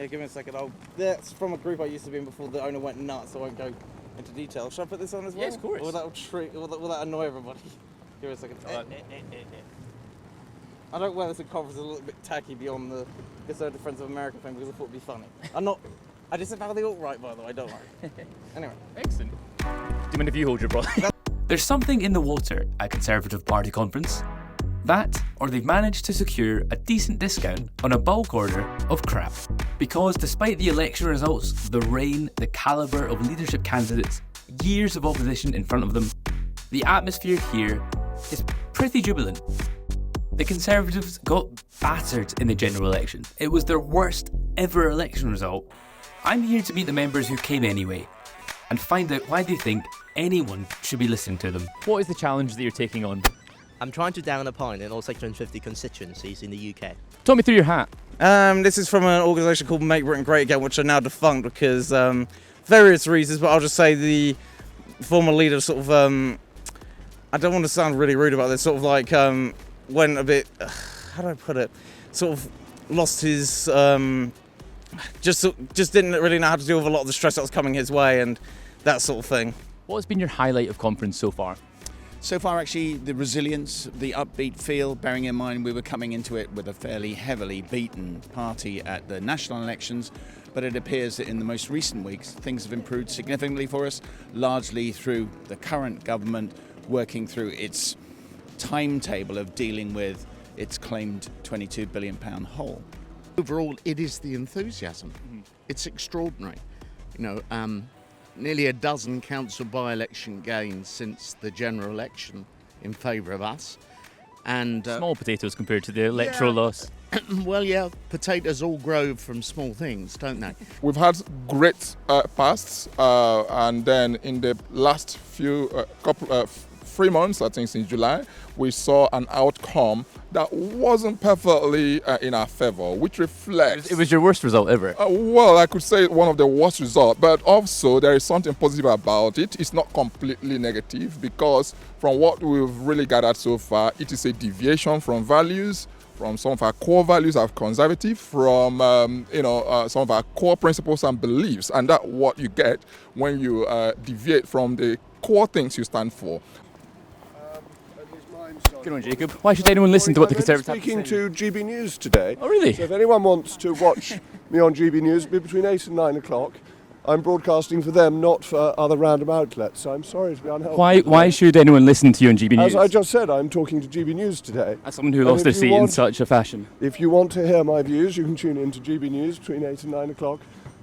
Yeah, give me a second. That's from a group I used to be in before the owner went nuts, so I won't go into detail. Should I put this on as well? Yes, of course. Or will that annoy everybody? Give me a second. I don't wear this in conference, a little bit tacky beyond the Conservative Friends of America thing because I thought it'd be funny. I just about the alt-right, by the way, don't worry. Anyway. Excellent. Do you mind if you hold your breath? There's something in the water at Conservative Party conference. That, or they've managed to secure a decent discount on a bulk order of crap. Because despite the election results, the reign, the calibre of leadership candidates, years of opposition in front of them, the atmosphere here is pretty jubilant. The Conservatives got battered in the general election. It was their worst ever election result. I'm here to meet the members who came anyway and find out why they think anyone should be listening to them. What is the challenge that you're taking on? I'm trying to down a pint in all 650 constituencies in the UK. Talk me through your hat. This is from an organisation called Make Britain Great Again, which are now defunct because various reasons, but I'll just say the former leader sort of, I don't want to sound really rude about this, sort of like went a bit, how do I put it, sort of lost his, just didn't really know how to deal with a lot of the stress that was coming his way and that sort of thing. What has been your highlight of conference so far? So far, actually, the resilience, the upbeat feel, bearing in mind we were coming into it with a fairly heavily beaten party at the national elections, but it appears that in the most recent weeks, things have improved significantly for us, largely through the current government working through its timetable of dealing with its claimed £22 billion hole. Overall, it is the enthusiasm. It's extraordinary. Nearly a dozen council by-election gains since the general election in favour of us. And Small potatoes compared to the electoral loss. well, yeah, potatoes all grow from small things, don't they? We've had great pasts, and then in the last few 3 months, I think since July, we saw an outcome that wasn't perfectly in our favour, which reflects... It was your worst result ever? Well, I could say one of the worst results, but also there is something positive about it. It's not completely negative because from what we've really gathered so far, it is a deviation from values, from some of our core values as conservative, from some of our core principles and beliefs, and that's what you get when you deviate from the core things you stand for. Good on, Jacob. Why should anyone listen to what the Conservatives have to say? I'm speaking to GB News today. Oh, really? So if anyone wants to watch me on GB News, it'll be between 8 and 9 o'clock. I'm broadcasting for them, not for other random outlets. So I'm sorry to be unhelpful. Why should anyone listen to you on GB News? As I just said, I'm talking to GB News today. As someone who lost their seat in such a fashion. If you want to hear my views, you can tune in to GB News between 8 and 9 o'clock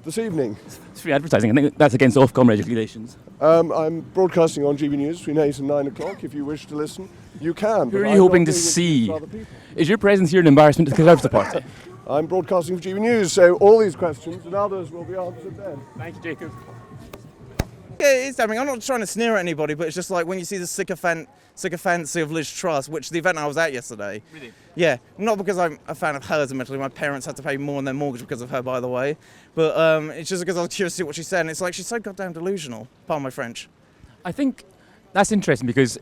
this evening. It's free advertising. I think that's against Ofcom regulations. I'm broadcasting on GB News between 8 and 9 o'clock. If you wish to listen, you can. Who are you hoping to see? Is your presence here an embarrassment to the Conservative Party? I'm broadcasting for GB News, so all these questions and others will be answered then. Thank you, Jacob. Yeah, it is damning. I'm not trying to sneer at anybody, but it's just like when you see the sycophancy of Liz Truss, which the event I was at yesterday. Really? Yeah, not because I'm a fan of hers admittedly. My parents had to pay more on their mortgage because of her, by the way. But it's just because I was curious to see what she said, and it's like she's so goddamn delusional. Pardon my French. I think that's interesting because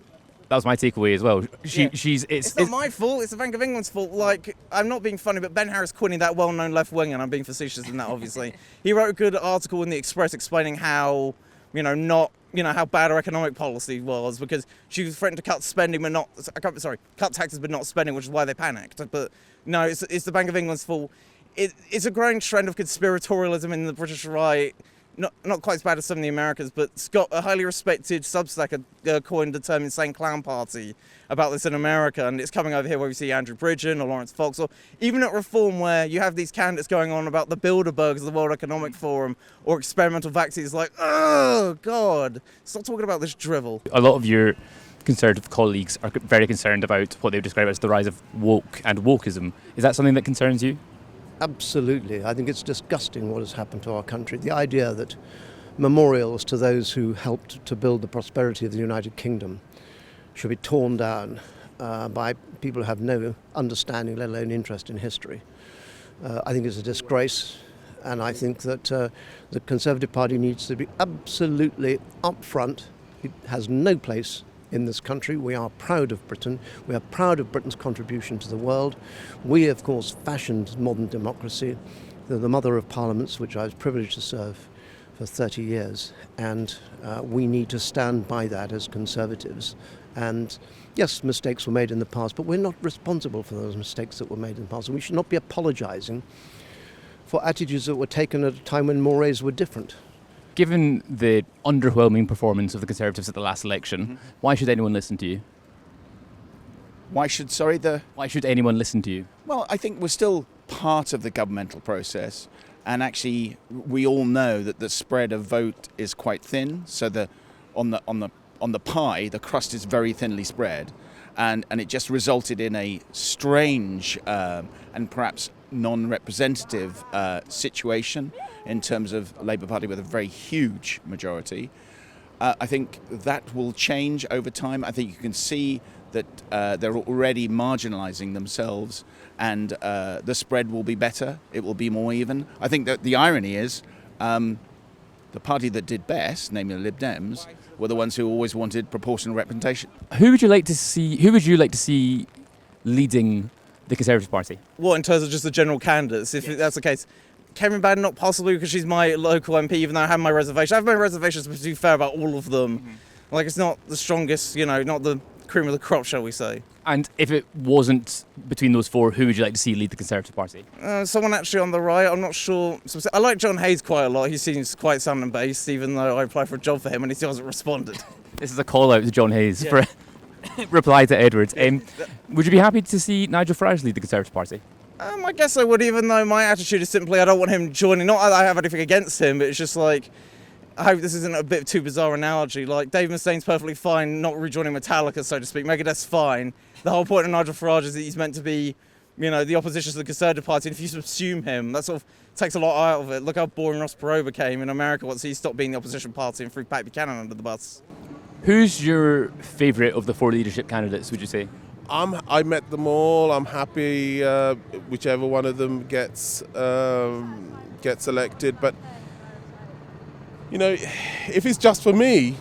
that was my takeaway as well. It's not my fault, it's the Bank of England's fault. Like, I'm not being funny, but Ben Harris-Quinny, that well-known left winger, and I'm being facetious in that, obviously. He wrote a good article in the Express explaining how, how bad her economic policy was because she was threatened to cut spending, cut taxes but not spending, which is why they panicked. But no, it's the Bank of England's fault. It's a growing trend of conspiratorialism in the British right. Not quite as bad as some of the Americans, but Scott, a highly respected Substack, coined the term insane clown party about this in America, and it's coming over here where we see Andrew Bridgen or Lawrence Fox, or even at Reform where you have these candidates going on about the Bilderbergs of the World Economic Forum or experimental vaccines, like, oh God, stop talking about this drivel. A lot of your Conservative colleagues are very concerned about what they describe as the rise of woke and wokeism. Is that something that concerns you? Absolutely. I think it's disgusting what has happened to our country. The idea that memorials to those who helped to build the prosperity of the United Kingdom should be torn down by people who have no understanding, let alone interest in history. I think it's a disgrace, and I think that the Conservative Party needs to be absolutely upfront. It has no place in this country. We are proud of Britain. We are proud of Britain's contribution to the world. We, of course, fashioned modern democracy. They're the mother of parliaments, which I was privileged to serve for 30 years, and we need to stand by that as Conservatives. And yes, mistakes were made in the past, but we're not responsible for those mistakes that were made in the past, and we should not be apologising for attitudes that were taken at a time when mores were different. Given the underwhelming performance of the Conservatives at the last election, why should anyone listen to you? Why should anyone listen to you? Well, I think we're still part of the governmental process, and actually we all know that the spread of vote is quite thin. So on the pie, the crust is very thinly spread, and it just resulted in a strange and perhaps non-representative situation in terms of Labour Party with a very huge majority. I think that will change over time. I think you can see that they're already marginalising themselves, and the spread will be better. It will be more even. I think that the irony is the party that did best, namely the Lib Dems, were the ones who always wanted proportional representation. Who would you like to see leading the Conservative Party? What, in terms of just the general candidates, if that's the case? Karen Baden, not possibly, because she's my local MP, even though I have my reservations. I have my reservations, but to be fair, about all of them. Like, it's not the strongest, not the cream of the crop, shall we say. And if it wasn't between those four, who would you like to see lead the Conservative Party? Someone actually on the right, I'm not sure. I like John Hayes quite a lot. He seems quite sound and based, even though I applied for a job for him and he still hasn't responded. This is a call out to John Hayes for reply to Edwards. Would you be happy to see Nigel Farage lead the Conservative Party? I guess I would, even though my attitude is simply I don't want him joining. Not that I have anything against him, but it's just like, I hope this isn't a bit too bizarre analogy. Like, Dave Mustaine's perfectly fine not rejoining Metallica, so to speak. Megadeth's fine. The whole point of Nigel Farage is that he's meant to be, the opposition to the Conservative Party. And if you subsume him, that sort of takes a lot out of it. Look how boring Ross Perot became in America once he stopped being the opposition party and threw Pat Buchanan under the bus. Who's your favourite of the four leadership candidates, would you say? I met them all. I'm happy whichever one of them gets elected. But if it's just for me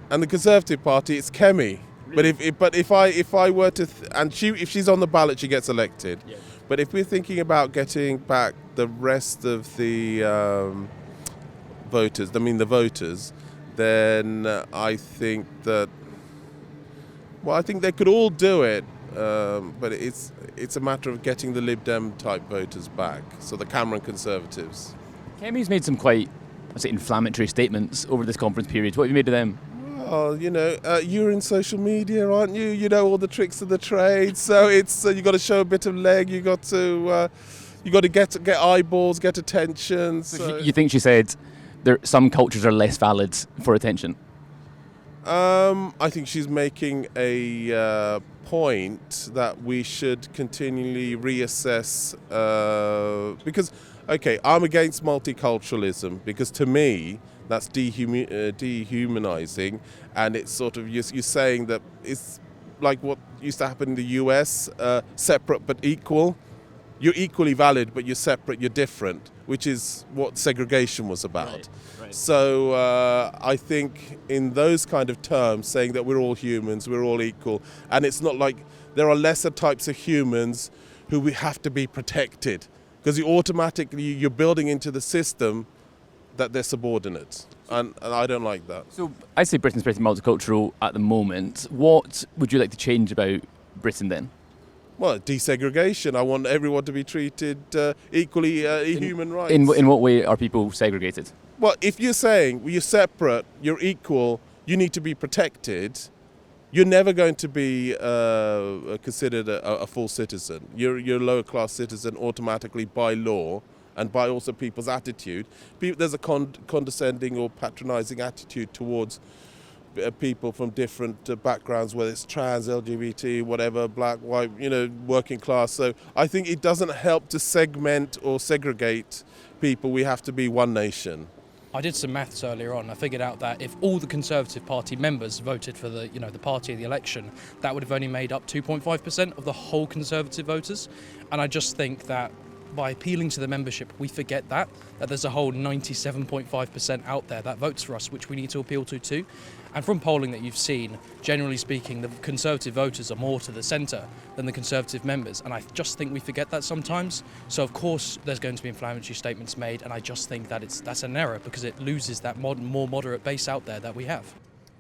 and the Conservative Party, it's Kemi. Really? But if I were to if she's on the ballot, she gets elected. Yeah. But if we're thinking about getting back the rest of the voters, then I think that. Well, I think they could all do it, but it's a matter of getting the Lib Dem type voters back, so the Cameron Conservatives. Kemi's made some quite, inflammatory statements over this conference period. What have you made of them? Well, you're in social media, aren't you? You know all the tricks of the trade, so it's you got to show a bit of leg. You got to get eyeballs, get attention. So. You think she said some cultures are less valid for attention? I think she's making a point that we should continually reassess because, I'm against multiculturalism because to me that's dehumanizing, and it's sort of you're saying that it's like what used to happen in the US, separate but equal. You're equally valid, but you're separate, you're different, which is what segregation was about. Right. So I think in those kind of terms, saying that we're all humans, we're all equal, and it's not like there are lesser types of humans who we have to be protected, because you're building into the system that they're subordinate, and I don't like that. So I say Britain's pretty multicultural at the moment. What would you like to change about Britain then? Well, desegregation. I want everyone to be treated equally, human rights. In what way are people segregated? Well, if you're saying you're separate, you're equal, you need to be protected, you're never going to be considered a full citizen. You're a lower class citizen automatically by law and by also people's attitude. There's a condescending or patronising attitude towards people from different backgrounds, whether it's trans, LGBT, whatever, black, white, working class. So I think it doesn't help to segment or segregate people. We have to be one nation. I did some maths earlier on. I figured out that if all the Conservative Party members voted for the party of the election, that would have only made up 2.5% of the whole Conservative voters. And I just think that by appealing to the membership, we forget that there's a whole 97.5% out there that votes for us, which we need to appeal to too. And from polling that you've seen, generally speaking, the Conservative voters are more to the centre than the Conservative members. And I just think we forget that sometimes. So, of course, there's going to be inflammatory statements made. And I just think that that's an error because it loses that more moderate base out there that we have.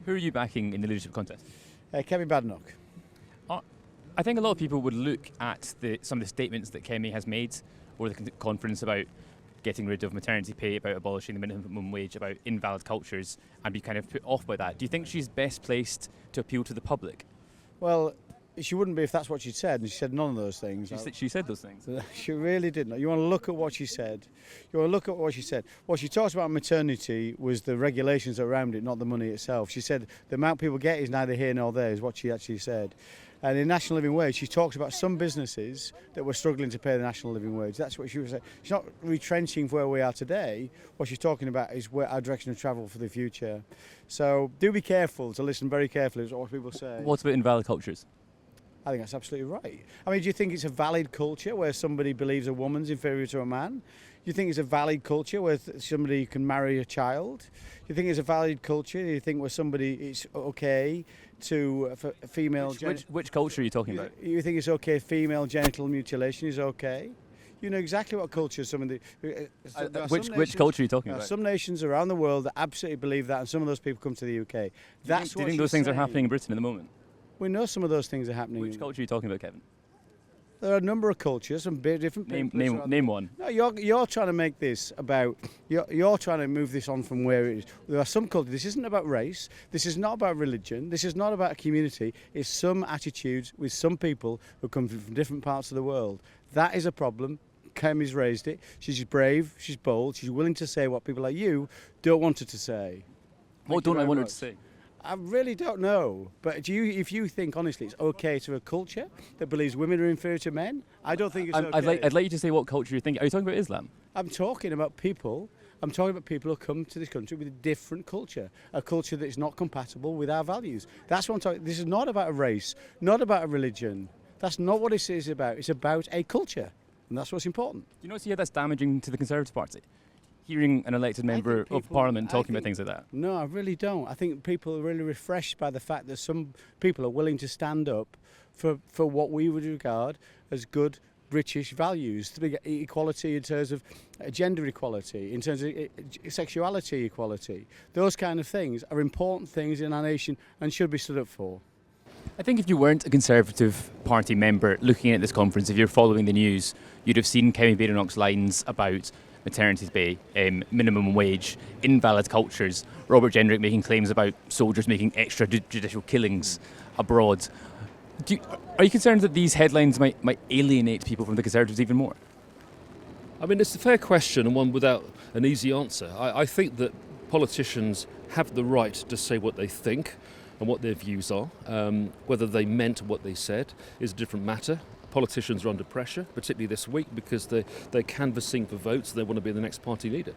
Who are you backing in the leadership contest? Kemi Badenoch. I think a lot of people would look at some of the statements that Kemi has made or the conference about getting rid of maternity pay, about abolishing the minimum wage, about invalid cultures, and be kind of put off by that. Do you think she's best placed to appeal to the public? Well, she wouldn't be if that's what she said, and she said none of those things. She said those things. She really didn't. You want to look at what she said. What she talked about maternity was the regulations around it, not the money itself. She said the amount people get is neither here nor there, is what she actually said. And in National Living Wage, she talks about some businesses that were struggling to pay the National Living Wage. That's what she was saying. She's not retrenching where we are today. What she's talking about is where our direction of travel for the future. So do be careful to listen very carefully to what people say. What about invalid cultures? I think that's absolutely right. I mean, do you think it's a valid culture where somebody believes a woman's inferior to a man? Do you think it's a valid culture where somebody can marry a child? Do you think it's a valid culture? Do you think where somebody it's okay for female... Which culture are you talking about? You think it's okay female genital mutilation is okay? You know exactly what culture some of the... which culture are you talking about? Some nations around the world that absolutely believe that, and some of those people come to the UK. Do you think those things are happening in Britain at the moment? We know some of those things are happening. Which culture are you talking about, Kevin? There are a number of cultures, some different people. Name one. No, you're trying to make this about. You're trying to move this on from where it is. There are some cultures. This isn't about race. This is not about religion. This is not about a community. It's some attitudes with some people who come from different parts of the world. That is a problem. Kemi's raised it. She's brave. She's bold. She's willing to say what people like you don't want her to say. What don't I want her to say? I really don't know. But if you think, honestly, it's okay to a culture that believes women are inferior to men, I don't think it's okay. I'd like you to say what culture you're thinking. Are you talking about Islam? I'm talking about people who come to this country with a different culture, a culture that is not compatible with our values. That's what I'm talking. This is not about a race, not about a religion. That's not what it is about. It's about a culture, and that's what's important. Do you not see how that's damaging to the Conservative Party? Hearing an elected member of Parliament talking about things like that? No, I really don't. I think people are really refreshed by the fact that some people are willing to stand up for what we would regard as good British values, equality in terms of gender equality, in terms of sexuality equality. Those kind of things are important things in our nation and should be stood up for. I think if you weren't a Conservative Party member looking at this conference, if you're following the news, you'd have seen Kemi Badenoch's lines about maternity pay, minimum wage, invalid cultures, Robert Jenrick making claims about soldiers making extrajudicial killings abroad. Are you concerned that these headlines might alienate people from the Conservatives even more? I mean, it's a fair question and one without an easy answer. I think that politicians have the right to say what they think and what their views are. Whether they meant what they said is a different matter. Politicians are under pressure, particularly this week, because they're canvassing for votes. They want to be the next party leader.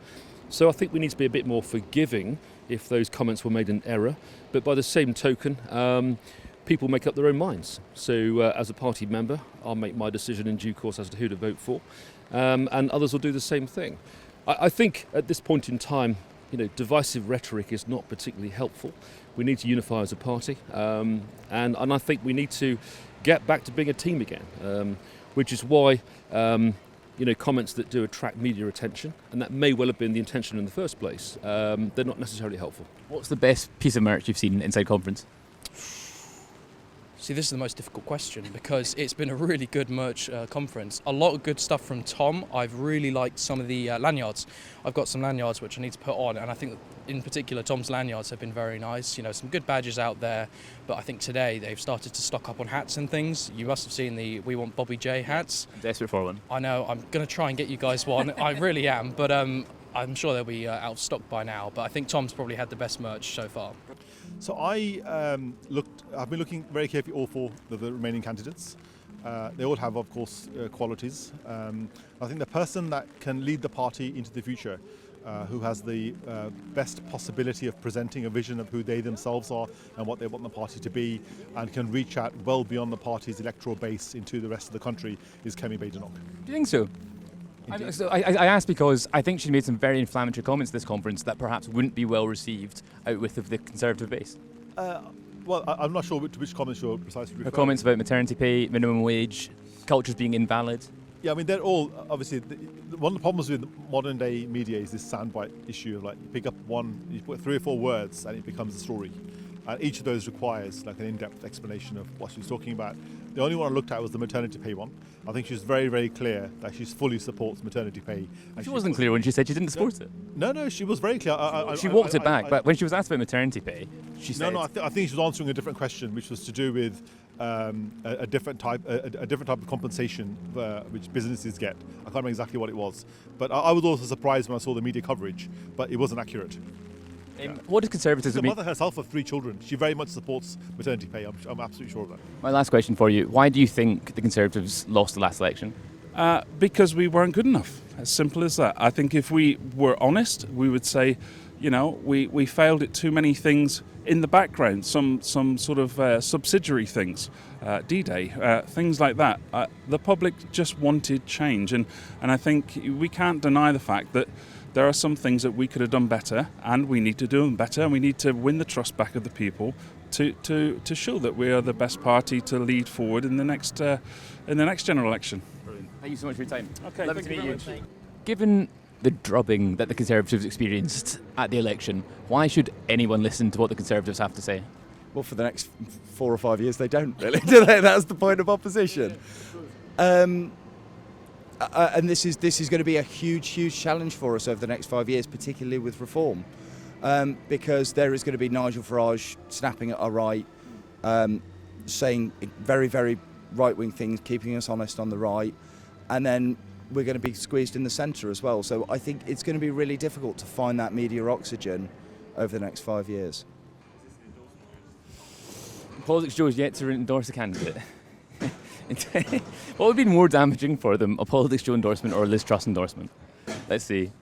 So I think we need to be a bit more forgiving if those comments were made in error. But by the same token, people make up their own minds. So as a party member, I'll make my decision in due course as to who to vote for, and others will do the same thing. I think at this point in time, divisive rhetoric is not particularly helpful. We need to unify as a party, and I think we need to get back to being a team again, which is why comments that do attract media attention, and that may well have been the intention in the first place, they're not necessarily helpful. What's the best piece of merch you've seen inside conference? See, this is the most difficult question because it's been a really good merch conference. A lot of good stuff from Tom. I've really liked some of the lanyards. I've got some lanyards which I need to put on, and I think in particular Tom's lanyards have been very nice. Some good badges out there, but I think today they've started to stock up on hats and things. You must have seen the We Want Bobby J hats. I'm desperate for one. I know, I'm going to try and get you guys one. I really am, but I'm sure they'll be out of stock by now, but I think Tom's probably had the best merch so far. So I've been looking very carefully at all four of the remaining candidates. They all have, of course, qualities. I think the person that can lead the party into the future, who has the best possibility of presenting a vision of who they themselves are and what they want the party to be, and can reach out well beyond the party's electoral base into the rest of the country, is Kemi Badenoch. Do you think so? I asked because I think she made some very inflammatory comments at this conference that perhaps wouldn't be well received out with of the Conservative base. Well, I'm not sure which comments you're precisely referring to. Her comments about maternity pay, minimum wage, cultures being invalid. Yeah, I mean, they're all, obviously, one of the problems with modern day media is this soundbite issue of like, you pick up one, you put 3 or 4 words and it becomes a story. And each of those requires like an in-depth explanation of what she was talking about. The only one I looked at was the maternity pay one. I think she was very, very clear that she fully supports maternity pay. And She wasn't clear when she said she didn't support it. No, she was very clear. She walked it back, but when she was asked about maternity pay, she said... No, I think she was answering a different question, which was to do with a different type of compensation which businesses get. I can't remember exactly what it was. But I was also surprised when I saw the media coverage, but it wasn't accurate. What does conservatism mean? mean? The mother herself of 3 children. She very much supports maternity pay. I'm absolutely sure of that. My last question for you. Why do you think the Conservatives lost the last election? Because we weren't good enough. As simple as that. I think if we were honest, we would say, you know, we failed at too many things in the background, some sort of subsidiary things, D-Day, things like that. The public just wanted change, and I think we can't deny the fact that there are some things that we could have done better, and we need to do them better, and we need to win the trust back of the people to show that we are the best party to lead forward in the next general election. Brilliant. Thank you so much for your time. Okay, Lovely thank to you meet very you. much. Given the drubbing that the Conservatives experienced at the election, why should anyone listen to what the Conservatives have to say? Well, for the next 4 or 5 years, they don't really, do they? That's the point of opposition. And this is going to be a huge challenge for us over the next 5 years, particularly with reform, because there is going to be Nigel Farage snapping at our right, saying very, very right-wing things, keeping us honest on the right, and then we're going to be squeezed in the centre as well. So I think it's going to be really difficult to find that media oxygen over the next 5 years. PoliticsJOE is yet to endorse a candidate. What would be more damaging for them, a PoliticsJOE endorsement or a Liz Truss endorsement? Let's see.